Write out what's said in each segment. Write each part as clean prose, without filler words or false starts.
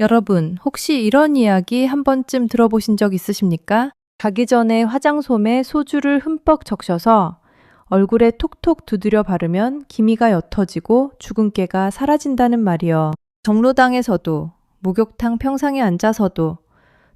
여러분, 혹시 이런 이야기 한 번쯤 들어보신 적 있으십니까? 자기 전에 화장솜에 소주를 흠뻑 적셔서 얼굴에 톡톡 두드려 바르면 기미가 옅어지고 주근깨가 사라진다는 말이요. 정로당에서도, 목욕탕 평상에 앉아서도,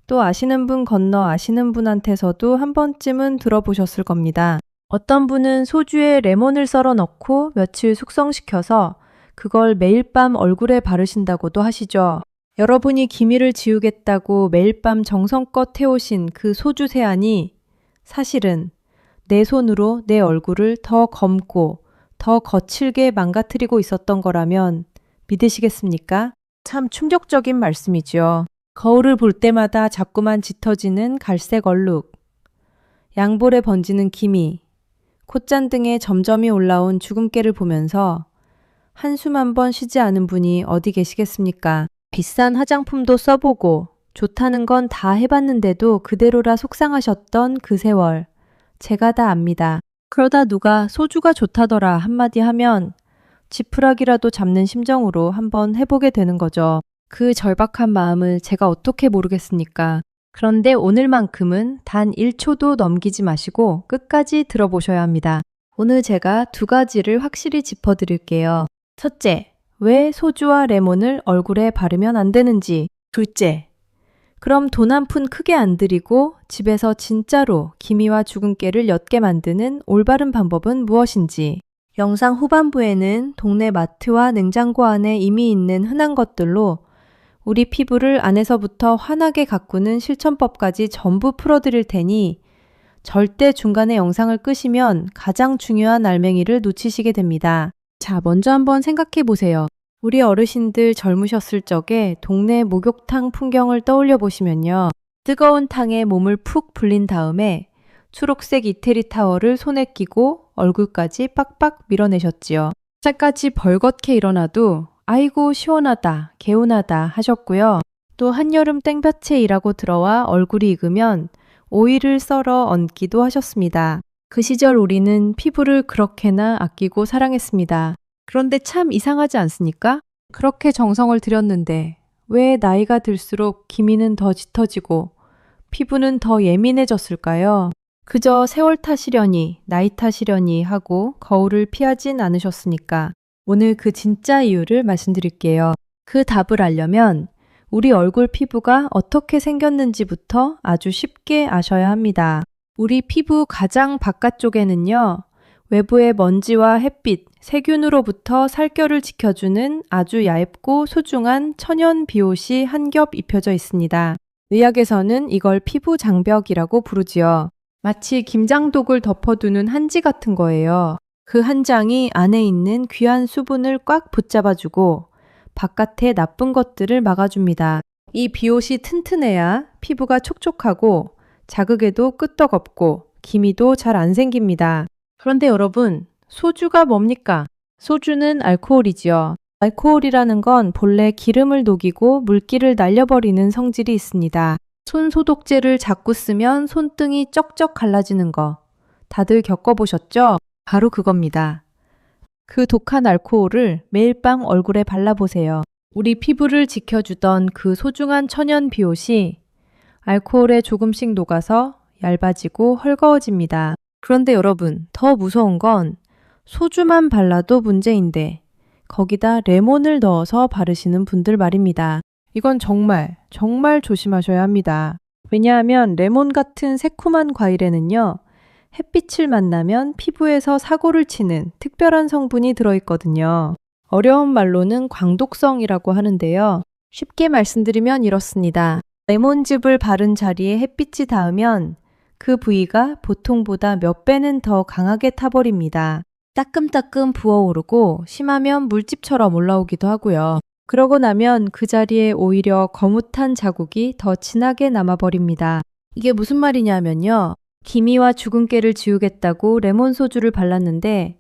또 아시는 분 건너 아시는 분한테서도 한 번쯤은 들어보셨을 겁니다. 어떤 분은 소주에 레몬을 썰어 넣고 며칠 숙성시켜서 그걸 매일 밤 얼굴에 바르신다고도 하시죠. 여러분이 기미를 지우겠다고 매일 밤 정성껏 해오신 그 소주 세안이 사실은 내 손으로 내 얼굴을 더 검고 더 거칠게 망가뜨리고 있었던 거라면 믿으시겠습니까? 참 충격적인 말씀이죠. 거울을 볼 때마다 자꾸만 짙어지는 갈색 얼룩, 양볼에 번지는 기미, 콧잔등에 점점이 올라온 주근깨를 보면서 한숨 한 번 쉬지 않은 분이 어디 계시겠습니까? 비싼 화장품도 써보고 좋다는 건 다 해봤는데도 그대로라 속상하셨던 그 세월. 제가 다 압니다. 그러다 누가 소주가 좋다더라 한마디 하면 지푸라기라도 잡는 심정으로 한번 해보게 되는 거죠. 그 절박한 마음을 제가 어떻게 모르겠습니까? 그런데 오늘만큼은 단 1초도 넘기지 마시고 끝까지 들어보셔야 합니다. 오늘 제가 두 가지를 확실히 짚어드릴게요. 첫째, 왜 소주와 레몬을 얼굴에 바르면 안 되는지. 둘째, 그럼 돈 한 푼 크게 안 들이고 집에서 진짜로 기미와 주근깨를 옅게 만드는 올바른 방법은 무엇인지. 영상 후반부에는 동네 마트와 냉장고 안에 이미 있는 흔한 것들로 우리 피부를 안에서부터 환하게 가꾸는 실천법까지 전부 풀어드릴 테니 절대 중간에 영상을 끄시면 가장 중요한 알맹이를 놓치시게 됩니다. 자, 먼저 한번 생각해 보세요. 우리 어르신들 젊으셨을 적에 동네 목욕탕 풍경을 떠올려 보시면요. 뜨거운 탕에 몸을 푹 불린 다음에 초록색 이태리 타월을 손에 끼고 얼굴까지 빡빡 밀어내셨지요. 살까지 벌겋게 일어나도 아이고 시원하다, 개운하다 하셨고요. 또 한여름 땡볕에 일하고 들어와 얼굴이 익으면 오이를 썰어 얹기도 하셨습니다. 그 시절 우리는 피부를 그렇게나 아끼고 사랑했습니다. 그런데 참 이상하지 않습니까? 그렇게 정성을 들였는데 왜 나이가 들수록 기미는 더 짙어지고 피부는 더 예민해졌을까요? 그저 세월 탓이려니 나이 탓이려니 하고 거울을 피하진 않으셨습니까? 오늘 그 진짜 이유를 말씀드릴게요. 그 답을 알려면 우리 얼굴 피부가 어떻게 생겼는지부터 아주 쉽게 아셔야 합니다. 우리 피부 가장 바깥쪽에는요. 외부의 먼지와 햇빛, 세균으로부터 살결을 지켜주는 아주 얇고 소중한 천연 비옷이 한 겹 입혀져 있습니다. 의학에서는 이걸 피부 장벽이라고 부르지요. 마치 김장독을 덮어두는 한지 같은 거예요. 그 한 장이 안에 있는 귀한 수분을 꽉 붙잡아주고 바깥의 나쁜 것들을 막아줍니다. 이 비옷이 튼튼해야 피부가 촉촉하고 자극에도 끄떡없고 기미도 잘 안 생깁니다. 그런데 여러분, 소주가 뭡니까? 소주는 알코올이지요. 알코올이라는 건 본래 기름을 녹이고 물기를 날려버리는 성질이 있습니다. 손 소독제를 자꾸 쓰면 손등이 쩍쩍 갈라지는 거 다들 겪어보셨죠? 바로 그겁니다. 그 독한 알코올을 매일 밤 얼굴에 발라보세요. 우리 피부를 지켜주던 그 소중한 천연 비옷이 알코올에 조금씩 녹아서 얇아지고 헐거워집니다. 그런데 여러분, 더 무서운 건 소주만 발라도 문제인데 거기다 레몬을 넣어서 바르시는 분들 말입니다. 이건 정말 조심하셔야 합니다. 왜냐하면 레몬 같은 새콤한 과일에는요. 햇빛을 만나면 피부에서 사고를 치는 특별한 성분이 들어있거든요. 어려운 말로는 광독성이라고 하는데요. 쉽게 말씀드리면 이렇습니다. 레몬즙을 바른 자리에 햇빛이 닿으면 그 부위가 보통보다 몇 배는 더 강하게 타버립니다. 따끔따끔 부어오르고 심하면 물집처럼 올라오기도 하고요. 그러고 나면 그 자리에 오히려 거뭇한 자국이 더 진하게 남아버립니다. 이게 무슨 말이냐면요. 기미와 주근깨를 지우겠다고 레몬 소주를 발랐는데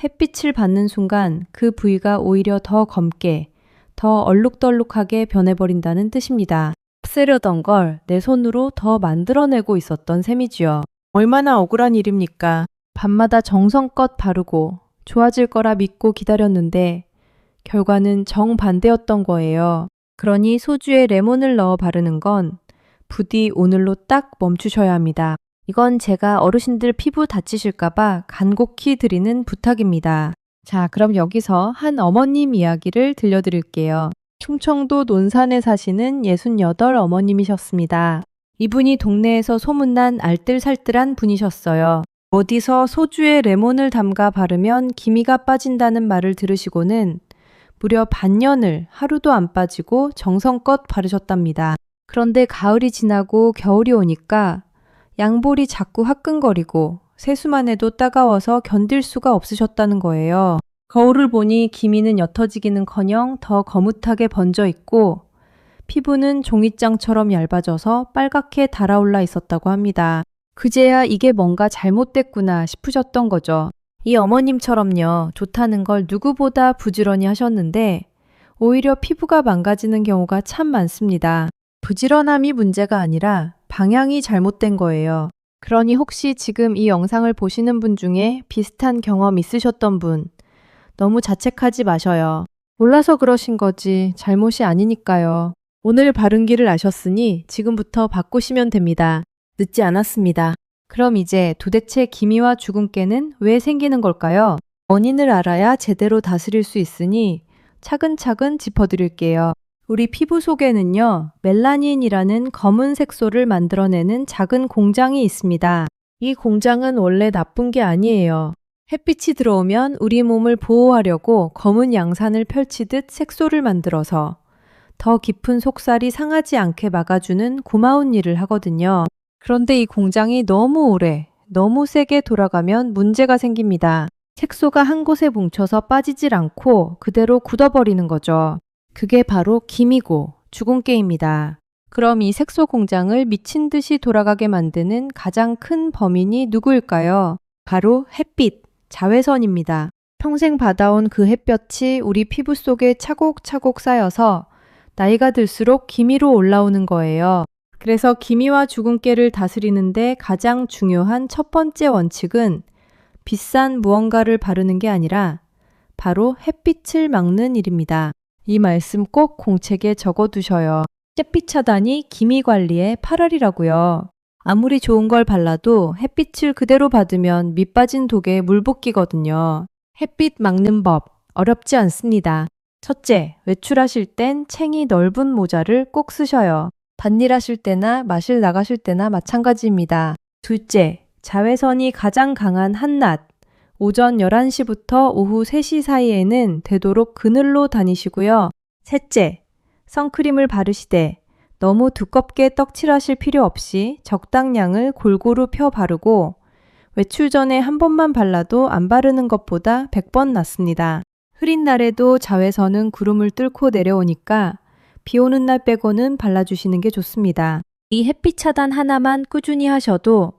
햇빛을 받는 순간 그 부위가 오히려 더 검게, 더 얼룩덜룩하게 변해버린다는 뜻입니다. 없애려던 걸 내 손으로 더 만들어내고 있었던 셈이지요. 얼마나 억울한 일입니까? 밤마다 정성껏 바르고 좋아질 거라 믿고 기다렸는데 결과는 정반대였던 거예요. 그러니 소주에 레몬을 넣어 바르는 건 부디 오늘로 딱 멈추셔야 합니다. 이건 제가 어르신들 피부 다치실까봐 간곡히 드리는 부탁입니다. 자, 그럼 여기서 한 어머님 이야기를 들려드릴게요. 충청도 논산에 사시는 68 어머님이셨습니다. 이분이 동네에서 소문난 알뜰살뜰한 분이셨어요. 어디서 소주에 레몬을 담가 바르면 기미가 빠진다는 말을 들으시고는 무려 반년을 하루도 안 빠지고 정성껏 바르셨답니다. 그런데 가을이 지나고 겨울이 오니까 양볼이 자꾸 화끈거리고 세수만 해도 따가워서 견딜 수가 없으셨다는 거예요. 거울을 보니 기미는 옅어지기는커녕 더 거뭇하게 번져 있고 피부는 종이장처럼 얇아져서 빨갛게 달아올라 있었다고 합니다. 그제야 이게 뭔가 잘못됐구나 싶으셨던 거죠. 이 어머님처럼요, 좋다는 걸 누구보다 부지런히 하셨는데 오히려 피부가 망가지는 경우가 참 많습니다. 부지런함이 문제가 아니라 방향이 잘못된 거예요. 그러니 혹시 지금 이 영상을 보시는 분 중에 비슷한 경험 있으셨던 분, 너무 자책하지 마셔요. 몰라서 그러신 거지 잘못이 아니니까요. 오늘 바른 길을 아셨으니 지금부터 바꾸시면 됩니다. 늦지 않았습니다. 그럼 이제 도대체 기미와 주근깨는 왜 생기는 걸까요? 원인을 알아야 제대로 다스릴 수 있으니 차근차근 짚어드릴게요. 우리 피부 속에는요, 멜라닌이라는 검은 색소를 만들어내는 작은 공장이 있습니다. 이 공장은 원래 나쁜 게 아니에요. 햇빛이 들어오면 우리 몸을 보호하려고 검은 양산을 펼치듯 색소를 만들어서 더 깊은 속살이 상하지 않게 막아주는 고마운 일을 하거든요. 그런데 이 공장이 너무 오래, 너무 세게 돌아가면 문제가 생깁니다. 색소가 한 곳에 뭉쳐서 빠지질 않고 그대로 굳어버리는 거죠. 그게 바로 기미고 주근깨입니다. 그럼 이 색소 공장을 미친 듯이 돌아가게 만드는 가장 큰 범인이 누구일까요? 바로 햇빛, 자외선입니다. 평생 받아온 그 햇볕이 우리 피부 속에 차곡차곡 쌓여서 나이가 들수록 기미로 올라오는 거예요. 그래서 기미와 주근깨를 다스리는데 가장 중요한 첫 번째 원칙은 비싼 무언가를 바르는 게 아니라 바로 햇빛을 막는 일입니다. 이 말씀 꼭 공책에 적어두셔요. 햇빛 차단이 기미 관리의 8알이라고요. 아무리 좋은 걸 발라도 햇빛을 그대로 받으면 밑 빠진 독에 물 붓기거든요. 햇빛 막는 법 어렵지 않습니다. 첫째, 외출하실 땐 챙이 넓은 모자를 꼭 쓰셔요. 밭일하실 때나 마실 나가실 때나 마찬가지입니다. 둘째, 자외선이 가장 강한 한낮, 오전 11시부터 오후 3시 사이에는 되도록 그늘로 다니시고요. 셋째, 선크림을 바르시되 너무 두껍게 떡칠하실 필요 없이 적당량을 골고루 펴 바르고 외출 전에 한 번만 발라도 안 바르는 것보다 100번 낫습니다. 흐린 날에도 자외선은 구름을 뚫고 내려오니까 비 오는 날 빼고는 발라주시는 게 좋습니다. 이 햇빛 차단 하나만 꾸준히 하셔도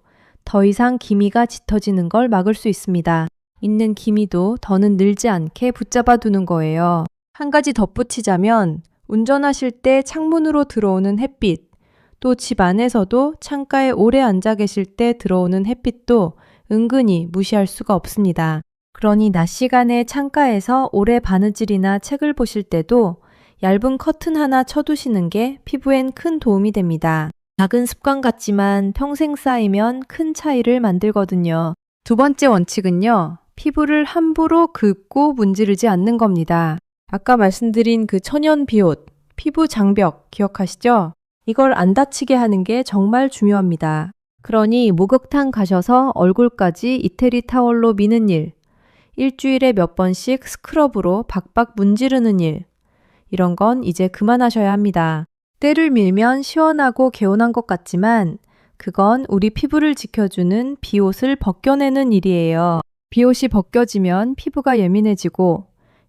더 이상 기미가 짙어지는 걸 막을 수 있습니다. 있는 기미도 더는 늘지 않게 붙잡아 두는 거예요. 한 가지 덧붙이자면 운전하실 때 창문으로 들어오는 햇빛, 또 집 안에서도 창가에 오래 앉아 계실 때 들어오는 햇빛도 은근히 무시할 수가 없습니다. 그러니 낮 시간에 창가에서 오래 바느질이나 책을 보실 때도 얇은 커튼 하나 쳐두시는 게 피부엔 큰 도움이 됩니다. 작은 습관 같지만 평생 쌓이면 큰 차이를 만들거든요. 두 번째 원칙은요, 피부를 함부로 긁고 문지르지 않는 겁니다. 아까 말씀드린 그 천연 비옷, 피부 장벽 기억하시죠? 이걸 안 다치게 하는 게 정말 중요합니다. 그러니 목욕탕 가셔서 얼굴까지 이태리 타월로 미는 일, 일주일에 몇 번씩 스크럽으로 박박 문지르는 일, 이런 건 이제 그만하셔야 합니다. 때를 밀면 시원하고 개운한 것 같지만 그건 우리 피부를 지켜주는 비옷을 벗겨내는 일이에요. 비옷이 벗겨지면 피부가 예민해지고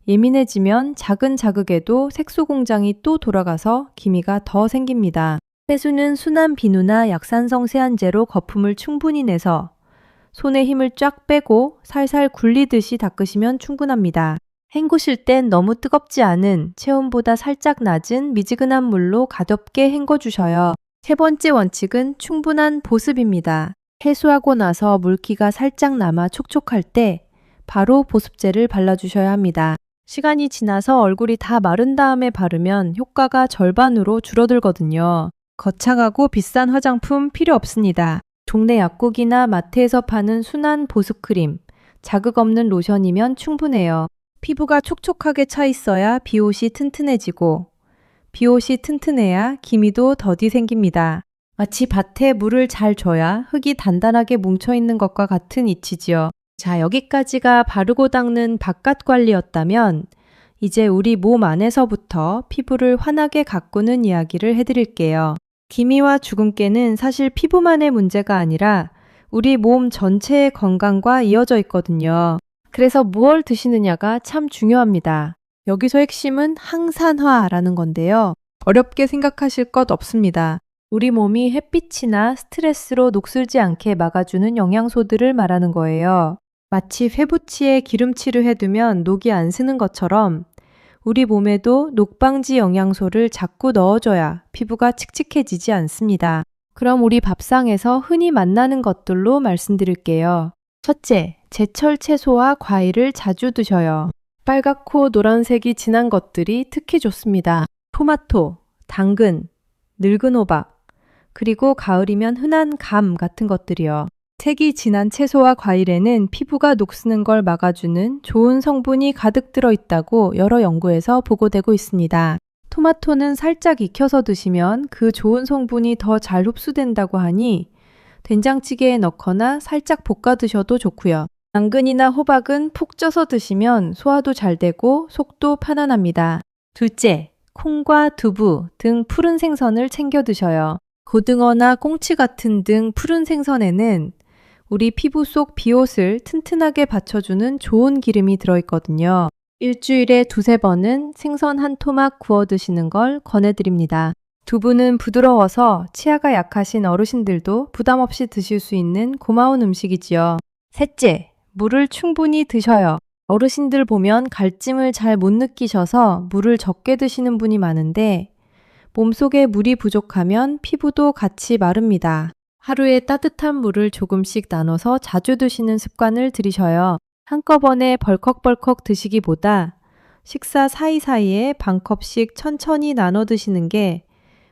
예민해지면 작은 자극에도 색소 공장이 또 돌아가서 기미가 더 생깁니다. 세수는 순한 비누나 약산성 세안제로 거품을 충분히 내서 손에 힘을 쫙 빼고 살살 굴리듯이 닦으시면 충분합니다. 헹구실 땐 너무 뜨겁지 않은 체온보다 살짝 낮은 미지근한 물로 가볍게 헹궈주셔요. 세 번째 원칙은 충분한 보습입니다. 해수하고 나서 물기가 살짝 남아 촉촉할 때 바로 보습제를 발라주셔야 합니다. 시간이 지나서 얼굴이 다 마른 다음에 바르면 효과가 절반으로 줄어들거든요. 거창하고 비싼 화장품 필요 없습니다. 동네 약국이나 마트에서 파는 순한 보습크림, 자극 없는 로션이면 충분해요. 피부가 촉촉하게 차 있어야 비옷이 튼튼해지고 비옷이 튼튼해야 기미도 더디 생깁니다. 마치 밭에 물을 잘 줘야 흙이 단단하게 뭉쳐있는 것과 같은 이치지요. 자, 여기까지가 바르고 닦는 바깥 관리였다면 이제 우리 몸 안에서부터 피부를 환하게 가꾸는 이야기를 해드릴게요. 기미와 주근깨는 사실 피부만의 문제가 아니라 우리 몸 전체의 건강과 이어져 있거든요. 그래서 무얼 드시느냐가 참 중요합니다. 여기서 핵심은 항산화라는 건데요. 어렵게 생각하실 것 없습니다. 우리 몸이 햇빛이나 스트레스로 녹슬지 않게 막아주는 영양소들을 말하는 거예요. 마치 회부치에 기름칠을 해두면 녹이 안 스는 것처럼 우리 몸에도 녹방지 영양소를 자꾸 넣어줘야 피부가 칙칙해지지 않습니다. 그럼 우리 밥상에서 흔히 만나는 것들로 말씀드릴게요. 첫째, 제철 채소와 과일을 자주 드셔요. 빨갛고 노란색이 진한 것들이 특히 좋습니다. 토마토, 당근, 늙은 호박, 그리고 가을이면 흔한 감 같은 것들이요. 색이 진한 채소와 과일에는 피부가 녹스는 걸 막아주는 좋은 성분이 가득 들어있다고 여러 연구에서 보고되고 있습니다. 토마토는 살짝 익혀서 드시면 그 좋은 성분이 더 잘 흡수된다고 하니 된장찌개에 넣거나 살짝 볶아 드셔도 좋고요. 당근이나 호박은 푹 쪄서 드시면 소화도 잘 되고 속도 편안합니다. 둘째, 콩과 두부 등 푸른 생선을 챙겨 드셔요. 고등어나 꽁치 같은 등 푸른 생선에는 우리 피부 속 비옷을 튼튼하게 받쳐주는 좋은 기름이 들어있거든요. 일주일에 두세 번은 생선 한 토막 구워 드시는 걸 권해드립니다. 두부는 부드러워서 치아가 약하신 어르신들도 부담 없이 드실 수 있는 고마운 음식이지요. 셋째, 물을 충분히 드셔요. 어르신들 보면 갈증을 잘 못 느끼셔서 물을 적게 드시는 분이 많은데 몸속에 물이 부족하면 피부도 같이 마릅니다. 하루에 따뜻한 물을 조금씩 나눠서 자주 드시는 습관을 들이셔요. 한꺼번에 벌컥벌컥 드시기보다 식사 사이사이에 반 컵씩 천천히 나눠 드시는 게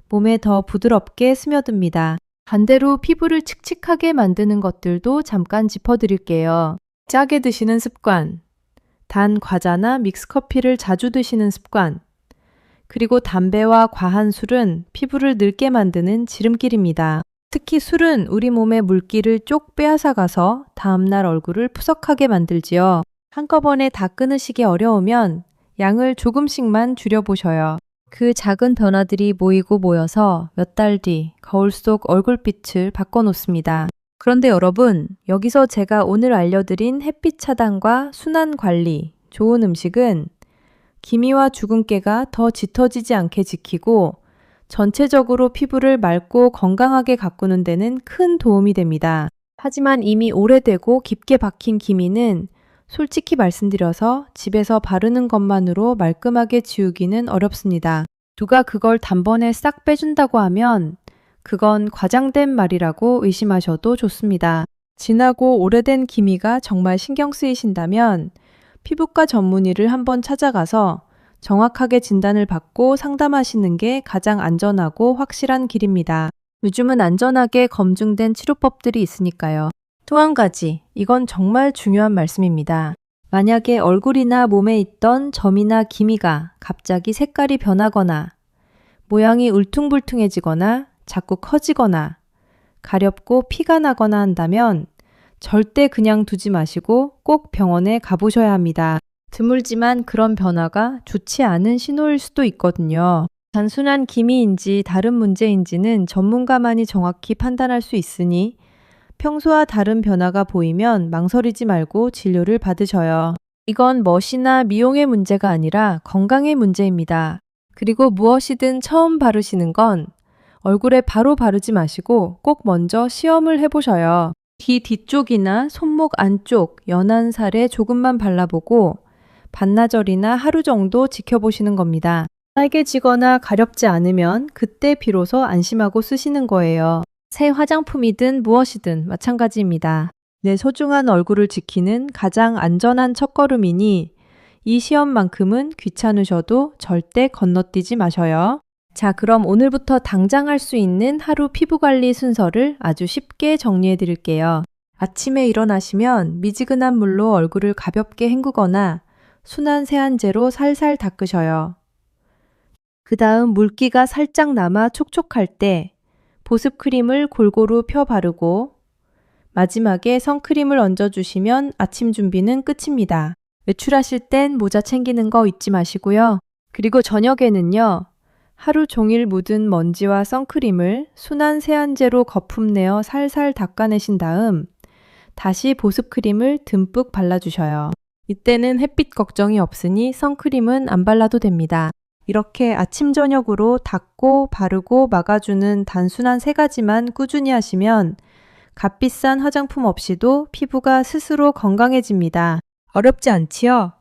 몸에 더 부드럽게 스며듭니다. 반대로 피부를 칙칙하게 만드는 것들도 잠깐 짚어드릴게요. 짜게 드시는 습관, 단 과자나 믹스커피를 자주 드시는 습관, 그리고 담배와 과한 술은 피부를 늙게 만드는 지름길입니다. 특히 술은 우리 몸의 물기를 쪽 빼앗아가서 다음날 얼굴을 푸석하게 만들지요. 한꺼번에 다 끊으시기 어려우면 양을 조금씩만 줄여보셔요. 그 작은 변화들이 모이고 모여서 몇 달 뒤 거울 속 얼굴빛을 바꿔놓습니다. 그런데 여러분, 여기서 제가 오늘 알려드린 햇빛 차단과 순환 관리, 좋은 음식은 기미와 주근깨가 더 짙어지지 않게 지키고 전체적으로 피부를 맑고 건강하게 가꾸는 데는 큰 도움이 됩니다. 하지만 이미 오래되고 깊게 박힌 기미는 솔직히 말씀드려서 집에서 바르는 것만으로 말끔하게 지우기는 어렵습니다. 누가 그걸 단번에 싹 빼준다고 하면 그건 과장된 말이라고 의심하셔도 좋습니다. 진하고 오래된 기미가 정말 신경 쓰이신다면 피부과 전문의를 한번 찾아가서 정확하게 진단을 받고 상담하시는 게 가장 안전하고 확실한 길입니다. 요즘은 안전하게 검증된 치료법들이 있으니까요. 또 한 가지, 이건 정말 중요한 말씀입니다. 만약에 얼굴이나 몸에 있던 점이나 기미가 갑자기 색깔이 변하거나 모양이 울퉁불퉁해지거나 자꾸 커지거나 가렵고 피가 나거나 한다면 절대 그냥 두지 마시고 꼭 병원에 가보셔야 합니다. 드물지만 그런 변화가 좋지 않은 신호일 수도 있거든요. 단순한 기미인지 다른 문제인지는 전문가만이 정확히 판단할 수 있으니 평소와 다른 변화가 보이면 망설이지 말고 진료를 받으셔요. 이건 멋이나 미용의 문제가 아니라 건강의 문제입니다. 그리고 무엇이든 처음 바르시는 건 얼굴에 바로 바르지 마시고 꼭 먼저 시험을 해보셔요. 귀 뒤쪽이나 손목 안쪽 연한 살에 조금만 발라보고 반나절이나 하루 정도 지켜보시는 겁니다. 빨개지거나 가렵지 않으면 그때 비로소 안심하고 쓰시는 거예요. 새 화장품이든 무엇이든 마찬가지입니다. 내 소중한 얼굴을 지키는 가장 안전한 첫걸음이니 이 시험만큼은 귀찮으셔도 절대 건너뛰지 마셔요. 자, 그럼 오늘부터 당장 할 수 있는 하루 피부 관리 순서를 아주 쉽게 정리해 드릴게요. 아침에 일어나시면 미지근한 물로 얼굴을 가볍게 헹구거나 순한 세안제로 살살 닦으셔요. 그 다음 물기가 살짝 남아 촉촉할 때 보습 크림을 골고루 펴 바르고 마지막에 선크림을 얹어주시면 아침 준비는 끝입니다. 외출하실 땐 모자 챙기는 거 잊지 마시고요. 그리고 저녁에는요. 하루 종일 묻은 먼지와 선크림을 순한 세안제로 거품 내어 살살 닦아내신 다음 다시 보습 크림을 듬뿍 발라주셔요. 이때는 햇빛 걱정이 없으니 선크림은 안 발라도 됩니다. 이렇게 아침 저녁으로 닦고 바르고 막아주는 단순한 3가지만 꾸준히 하시면 값비싼 화장품 없이도 피부가 스스로 건강해집니다. 어렵지 않지요?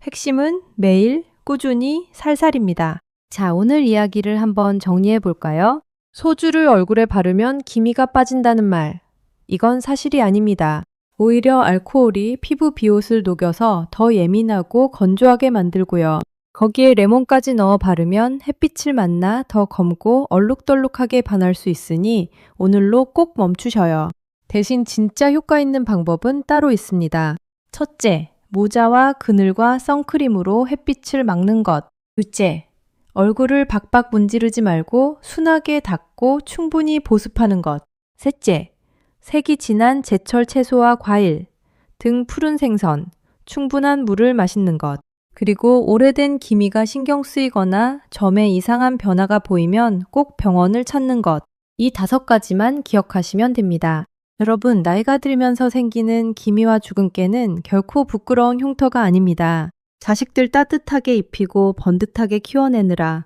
핵심은 매일 꾸준히 살살입니다. 자, 오늘 이야기를 한번 정리해 볼까요? 소주를 얼굴에 바르면 기미가 빠진다는 말. 이건 사실이 아닙니다. 오히려 알코올이 피부 비옷을 녹여서 더 예민하고 건조하게 만들고요. 거기에 레몬까지 넣어 바르면 햇빛을 만나 더 검고 얼룩덜룩하게 반할 수 있으니 오늘로 꼭 멈추셔요. 대신 진짜 효과 있는 방법은 따로 있습니다. 첫째, 모자와 그늘과 선크림으로 햇빛을 막는 것. 둘째, 얼굴을 박박 문지르지 말고 순하게 닦고 충분히 보습하는 것. 셋째, 색이 진한 제철 채소와 과일 등 푸른 생선, 충분한 물을 마시는 것. 그리고 오래된 기미가 신경 쓰이거나 점에 이상한 변화가 보이면 꼭 병원을 찾는 것. 이 5가지만 기억하시면 됩니다. 여러분, 나이가 들면서 생기는 기미와 주근깨는 결코 부끄러운 흉터가 아닙니다. 자식들 따뜻하게 입히고 번듯하게 키워내느라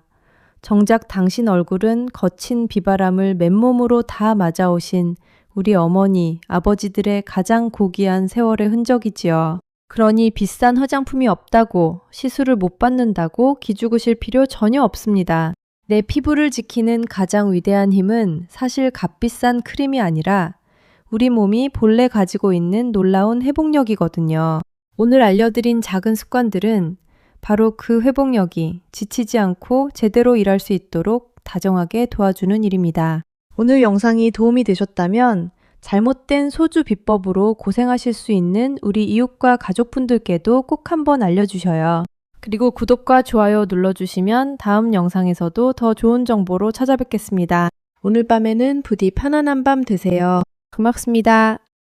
정작 당신 얼굴은 거친 비바람을 맨몸으로 다 맞아오신 우리 어머니, 아버지들의 가장 고귀한 세월의 흔적이지요. 그러니 비싼 화장품이 없다고, 시술을 못 받는다고 기죽으실 필요 전혀 없습니다. 내 피부를 지키는 가장 위대한 힘은 사실 값비싼 크림이 아니라 우리 몸이 본래 가지고 있는 놀라운 회복력이거든요. 오늘 알려드린 작은 습관들은 바로 그 회복력이 지치지 않고 제대로 일할 수 있도록 다정하게 도와주는 일입니다. 오늘 영상이 도움이 되셨다면 잘못된 소주 비법으로 고생하실 수 있는 우리 이웃과 가족분들께도 꼭 한번 알려주셔요. 그리고 구독과 좋아요 눌러주시면 다음 영상에서도 더 좋은 정보로 찾아뵙겠습니다. 오늘 밤에는 부디 편안한 밤 되세요. 고맙습니다.